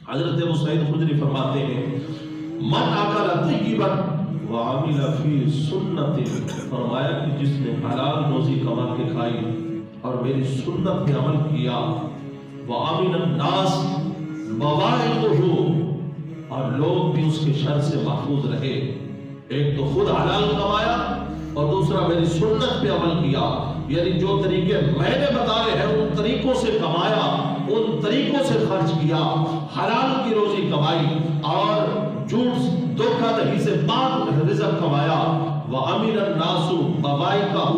حضرت ابو سعید خدری فرماتے ہیں من اکل طیبا وعمل فی سنت، فرمایا کہ جس نے حلال روزی کما کے کھائی اور میری سنت پہ عمل کیا، وعمل الناس بوائقہ، اور لوگ بھی اس کے شر سے محفوظ رہے، ایک تو خود حلال کمایا اور دوسرا میری سنت پہ عمل کیا، یعنی جو طریقے میں نے بتائے ہیں ان طریقوں سے کمایا، ان طریقوں سے خرچ کیا، حلال کی روزی کمائی اور جھوٹ دھوکہ دہی سے پاک رزق کمایا، وَأَمِنَ النَّاسُ بَوَائِقَهُ،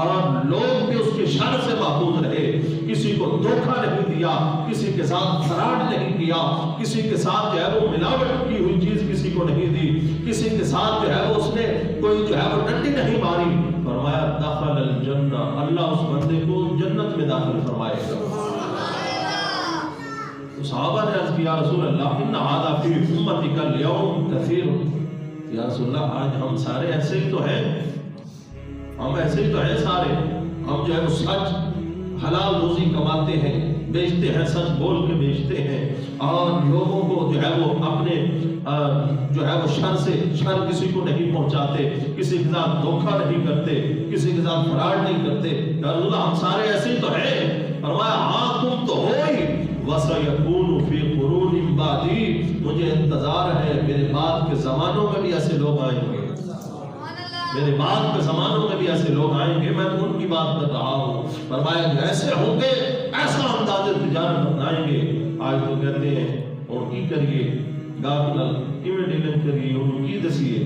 اور لوگ بھی اس کے شر سے محفوظ رہے، کسی کو دھوکہ نہیں دیا، کسی کے ساتھ فراڈ نہیں کیا، کسی کے ساتھ جو ہے وہ ملاوٹ کی ہوئی چیز کسی کو نہیں دی، کسی کے ساتھ جو ہے وہ اس نے کوئی جو ہے وہ ڈنڈی نہیں ماری، فرمایا دخل الجنہ، اللہ اس بندے کو جنت میں داخل فرمائے گا۔ صحابہ نے عرض کیا رسول اللہ ان هذا فی امتک اليوم کثیر، یا رسول اللہ آج ہم سارے ایسے ہی تو ہیں، ہم ایسے ہی تو ہیں سارے، ہم جو ہے وہ سچ حلال روزی کماتے ہیں، بیچتے ہیں، سچ بول کے بیچتے ہیں، اور لوگوں کو جو ہے وہ اپنے جو ہے وہ شر کسی کو نہیں پہنچاتے، کسی کے ساتھ دھوکہ نہیں کرتے، کسی کے ساتھ فراڈ نہیں کرتے، یا رسول اللہ ہم سارے ایسے ہی تو ہیں، فرمایا ہاں تم تو ہو ہی، وَسَيَكُونُ فِي قُرُونٍ بَعْدِي، مجھے انتظار ہے میرے بعد کے زمانوں میں بھی ایسے لوگ آئیں گے، میرے بعد کے زمانوں میں بھی ایسے لوگ آئیں گے، میں ان کی بات کر رہا ہوں، فرمایا کہ ایسے ہوں گے، ایسا انداز تجارت اپنائیں گے، آج تو کہتے ہیں اور کی کریے گاہک نال کیویں ڈیلنگ کریے، ان کی دسیے